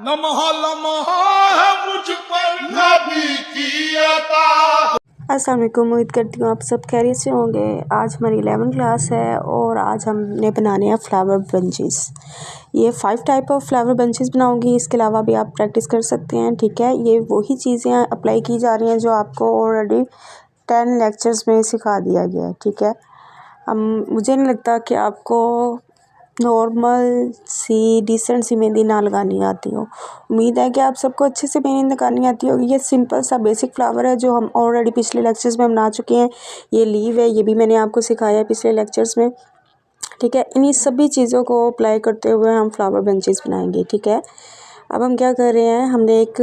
लम्हा लम्हा है मुझ पर नबी की अता। अस्सलाम वालेकुम, उम्मीद करती हूँ आप सब खैरियत से होंगे। आज हमारी 11वीं क्लास है और आज हमने बनाने हैं फ्लावर बंचेस। ये 5 टाइप ऑफ फ्लावर बंचेस बनाऊंगी। इसके अलावा भी आप प्रैक्टिस कर सकते हैं, ठीक है। ये वही चीज़ें अप्लाई की जा रही हैं जो आपको ऑलरेडी 10 लेक्चर्स में सिखा दिया गया है, ठीक है। मुझे नहीं लगता कि आपको नॉर्मल सी डिसेंट सी मेहंदी ना लगानी आती हो। उम्मीद है कि आप सबको अच्छे से मेहंदी लगानी आती होगी। ये सिंपल सा बेसिक फ्लावर है जो हम ऑलरेडी पिछले लेक्चर्स में बना चुके हैं। ये लीव है, ये भी मैंने आपको सिखाया है पिछले लेक्चर्स में, ठीक है। इन्हीं सभी चीज़ों को अप्लाई करते हुए हम फ्लावर बेंचेस बनाएंगे, ठीक है। अब हम क्या कर रहे हैं, हमने एक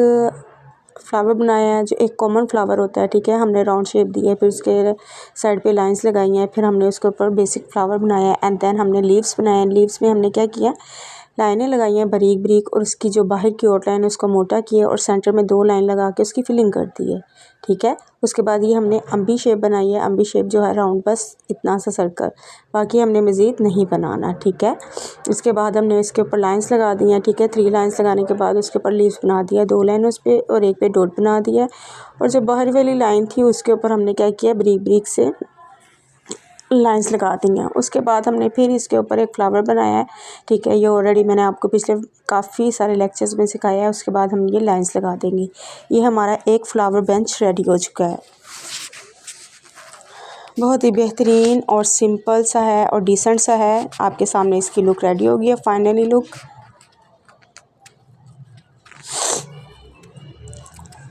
फ्लावर बनाया है जो एक कॉमन फ्लावर होता है, ठीक है। हमने राउंड शेप दी है, फिर उसके साइड पे लाइंस लगाई हैं, फिर हमने उसके ऊपर बेसिक फ्लावर बनाया है एंड देन हमने लीव्स बनाए हैं। लीव्स में हमने क्या किया, लाइनें लगाई हैं बारीक बारीक और उसकी जो बाहर की आउटलाइन है उसको मोटा किया और सेंटर में 2 लाइन लगा के उसकी फिलिंग कर दी है, ठीक है। उसके बाद ये हमने अम्बी शेप बनाई है। अम्बी शेप जो है राउंड, बस इतना सा सर्कल, बाकी हमने मज़ीद नहीं बनाना, ठीक है। उसके बाद हमने इसके ऊपर लाइंस लगा दी हैं, ठीक है। 3 लाइंस लगाने के बाद उसके ऊपर लीव्स बना दिया, 2 लाइन उस पर और एक पे डॉट बना दिया। और जो बाहर वाली लाइन थी उसके ऊपर हमने क्या किया, बारीक बारीक से लाइंस लगा दी हैं। उसके बाद हमने फिर इसके ऊपर एक फ्लावर बनाया है, ठीक है। ये ऑलरेडी मैंने आपको पिछले काफ़ी सारे लेक्चर्स में सिखाया है। उसके बाद हम ये लाइंस लगा देंगे। ये हमारा एक फ्लावर बेंच रेडी हो चुका है। बहुत ही बेहतरीन और सिंपल सा है और डिसेंट सा है। आपके सामने इसकी लुक रेडी हो गई है, फाइनली लुक।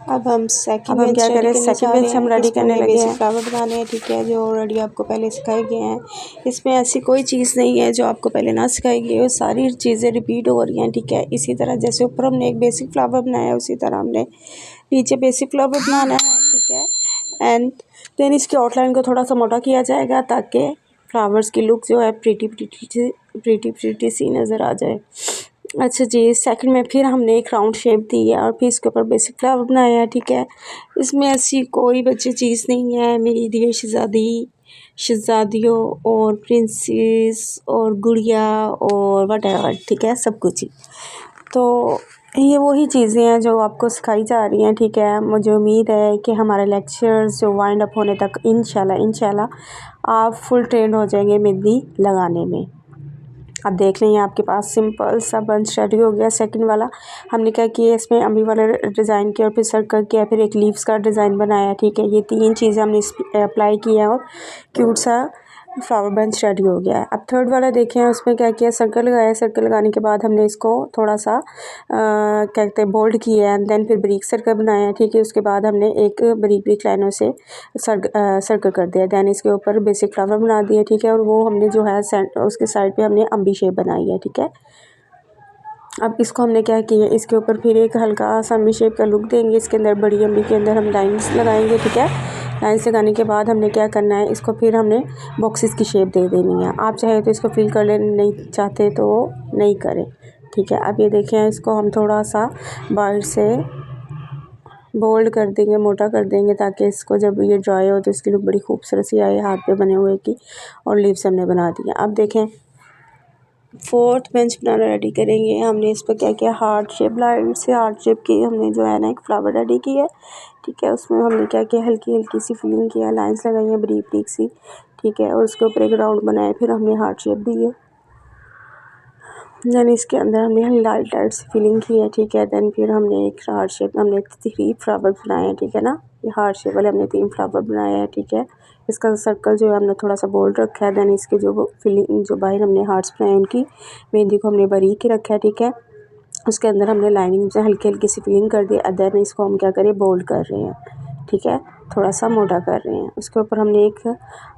अब हम क्या करें, सेकंड बेंच हम रेडी करने लगे हैं। फ्लावर बनाने हैं, ठीक है, जो ऑलरेडी आपको पहले सिखाए गए हैं। इसमें ऐसी कोई चीज़ नहीं है जो आपको पहले ना सिखाई गई हो, सारी चीज़ें रिपीट हो रही हैं, ठीक है। इसी तरह जैसे ऊपर हमने एक बेसिक फ्लावर बनाया उसी तरह हमने नीचे बेसिक फ्लावर बनाना है, ठीक है। एंड देन इसकी आउटलाइन को थोड़ा सा मोटा किया जाएगा ताकि फ्लावर्स की लुक जो है प्रीटी सी नज़र आ जाए। अच्छा जी, सेकंड में फिर हमने एक राउंड शेप दी है और फिर इसके ऊपर बेसिक फ्लावर बनाया है, ठीक है। इसमें ऐसी कोई बच्चे चीज़ नहीं है। मेरी दिव्य शहज़ादियों और प्रिंसेस और गुड़िया और वटेवर, ठीक है, सब कुछ ही। तो ये वही चीज़ें हैं जो आपको सिखाई जा रही हैं, ठीक है। मुझे उम्मीद है कि हमारे लेक्चर्स जो वाइंड अप होने तक इंशाल्लाह आप फुल ट्रेंड हो जाएंगे मेहंदी लगाने में। अब देख लें आपके पास सिंपल सा बंच रेडी हो गया। सेकंड वाला हमने क्या किया, इसमें अम्बी वाला डिज़ाइन किया और फिर सर्कल किया, फिर एक लीव्स का डिज़ाइन बनाया, ठीक है। ये 3 चीज़ें हमने इस अप्लाई किया और क्यूट सा फ्लावर बंच रेडी हो गया है। अब थर्ड वाला देखें, उसमें क्या किया, सर्कल लगाया। सर्कल लगाने के बाद हमने इसको थोड़ा सा क्या कहते हैं बोल्ड किया एंड देन फिर ब्रीक सर्कल बनाया, ठीक है। उसके बाद हमने एक ब्रीक लाइनों से सर्कल कर दिया। दैन इसके ऊपर बेसिक फ्लावर बना दिया, ठीक है। और वो हमने जो है उसके साइड पे हमने अम्बी शेप बनाई है, ठीक है। अब इसको हमने क्या किया, इसके ऊपर फिर एक हल्का सा अम्बी शेप का लुक देंगे। इसके अंदर बड़ी अम्बी के अंदर हम लाइन्स लगाएंगे, ठीक है। लाइन्स लगाने के बाद हमने क्या करना है, इसको फिर हमने बॉक्सेस की शेप दे देनी है। आप चाहे तो इसको फिल कर लें, नहीं चाहते तो नहीं करें, ठीक है। अब ये देखें, इसको हम थोड़ा सा बाहर से बोल्ड कर देंगे, मोटा कर देंगे ताकि इसको जब ये ड्राई हो तो इसकी लुक बड़ी खूबसूरत सी आए हाथ पे बने हुए की। और लीव्स हमने बना दिया। अब देखें, फोर्थ बेंच बनाना रेडी करेंगे। हमने इस पर क्या किया, हार्ट शेप, लाइट से हार्ट शेप की हमने जो है ना एक फ्लावर रेडी की है, ठीक है। उसमें हमने क्या किया, हल्की हल्की सी फिलिंग किया, लाइंस लगाई हैं बारीक बारीक सी, ठीक है। और उसके ऊपर एक राउंड बनाया, फिर हमने हार्ट शेप दी है। देन इसके अंदर हमने लाइट सी फिलिंग की है, ठीक है। देन फिर हमने एक हार्ट शेप, हमने 3 फ्लावर बनाए हैं, ठीक है ना। ये हार्ट शेप वाले हमने 3 फ्लावर बनाए हैं, ठीक है। इसका सर्कल जो है हमने थोड़ा सा बोल्ड रखा है। देन इसके जो फिलिंग जो बाहर हमने हार्ट्स बनाए उनकी मेहंदी को हमने बारीक ही रखा है, ठीक है। उसके अंदर हमने लाइनिंग से हल्की हल्की सी फिलिंग कर दी। देन इसको हम क्या करें, बोल्ड कर रहे हैं, ठीक है, थोड़ा सा मोटा कर रहे हैं। उसके ऊपर हमने एक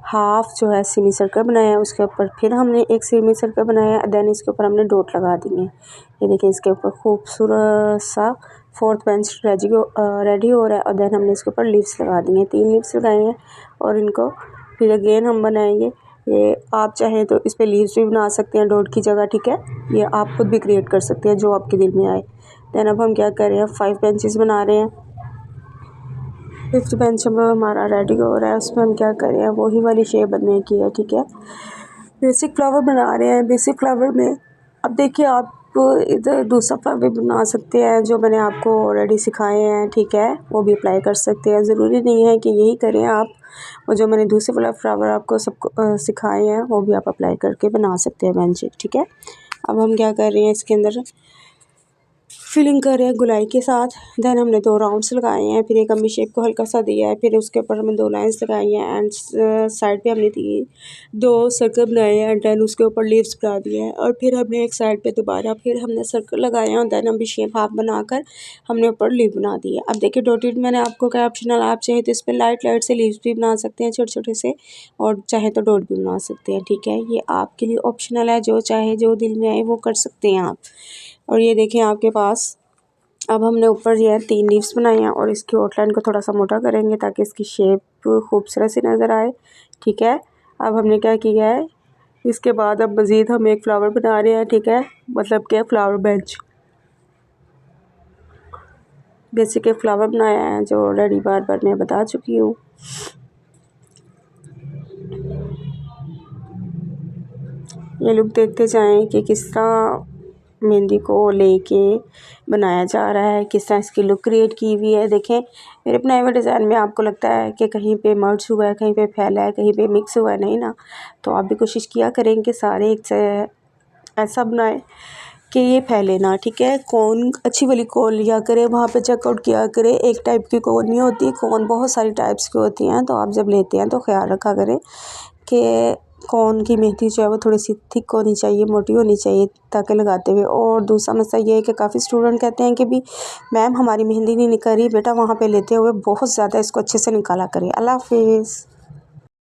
हाफ जो है सेमी सर्कल बनाया, उसके ऊपर फिर हमने एक सेमी सर्कल बनाया। देन इसके ऊपर हमने डॉट लगा दिए। ये देखिए, इसके ऊपर खूबसूरत सा फोर्थ बेंच रेडी हो रहा है। और देन हमने इसके ऊपर लीव्स लगा दिए, 3 लीव्स लगाए हैं और इनको फिर अगेन हम बनाएंगे। ये आप चाहें तो इस पर लीव्स भी बना सकते हैं डॉट की जगह, ठीक है। ये आप खुद भी क्रिएट कर सकते हैं जो आपके दिल में आए। देन अब हम क्या कर रहे हैं, 5 बेंचेस बना रहे हैं। 5th बेंच अब हमारा रेडी हो रहा है। उसमें हम क्या कर रहे हैं, वही वाली शेप बनने की है, ठीक है। बेसिक फ्लावर बना रहे हैं। बेसिक फ्लावर में अब देखिए, आप इधर दूसरा फ्लावर भी बना सकते हैं जो मैंने आपको ऑलरेडी सिखाए हैं, ठीक है, वो भी अप्लाई कर सकते हैं। ज़रूरी नहीं है कि यही करें आप, वो जो मैंने दूसरे वाला फ्लावर आपको सबको सिखाए हैं वो भी आप अप्लाई करके बना सकते हैं मैजिक, ठीक है। अब हम क्या कर रहे हैं, इसके अंदर फिलिंग कर रहे हैं गुलाई के साथ। देन हमने 2 राउंड्स लगाए हैं, फिर एक हमने शेप को हल्का सा दिया है, फिर उसके ऊपर हमने 2 लाइंस लगाई हैं एंड साइड पे हमने 2 सर्कल बनाए हैं एंड देन उसके ऊपर लीव्स बना दिए हैं और फिर हमने एक साइड पे दोबारा फिर हमने सर्कल लगाए हैं और देन हम भी शेप हाफ बनाकर हमने ऊपर लीव बना दी है। अब देखिए डॉटेड मैंने आपको क्या ऑप्शनल, आप चाहे तो इस पर लाइट लाइट से लीव्स भी बना सकते हैं छोटे छोटे से, और चाहे तो डॉट भी बना सकते हैं, ठीक है। ये आपके लिए ऑप्शनल है, जो चाहे जो दिल में आए वो कर सकते हैं आप। और ये देखें आपके पास, अब हमने ऊपर जो है 3 लीव्स बनाए हैं और इसकी आउटलाइन को थोड़ा सा मोटा करेंगे ताकि इसकी शेप खूबसूरत सी नज़र आए, ठीक है। अब हमने क्या किया है, इसके बाद अब मज़ीद हम एक फ्लावर बना रहे हैं, ठीक है, मतलब क्या फ्लावर बेंच, बेसिक एक फ्लावर बनाया है जो ऑलरेडी बार बार मैं बता चुकी हूँ। ये लुक देखते जाएं कि किस तरह मेहंदी को लेके बनाया जा रहा है, किस तरह इसकी लुक क्रिएट की हुई है। देखें मेरे बनाए हुए डिज़ाइन में आपको लगता है कि कहीं पे मर्ज हुआ है, कहीं पे फैला है, कहीं पे मिक्स हुआ है, नहीं ना। तो आप भी कोशिश किया करें कि सारे एक से ऐसा बनाए कि ये फैले ना, ठीक है। कोन अच्छी वाली कोन लिया करें, वहाँ पे चेकआउट किया करें। एक टाइप की कोन नहीं होती, कोन बहुत सारी टाइप्स की होती हैं, तो आप जब लेते हैं तो ख्याल रखा करें कि कौन की मेहंदी जो है वो थोड़ी सी थिक होनी चाहिए, मोटी होनी चाहिए ताकि लगाते हुए। और दूसरा मसला ये है कि काफ़ी स्टूडेंट कहते हैं कि भी मैम हमारी मेहंदी नहीं निकल रही, बेटा वहाँ पे लेते हुए बहुत ज़्यादा इसको अच्छे से निकाला करें। अल्लाह हाफिज़।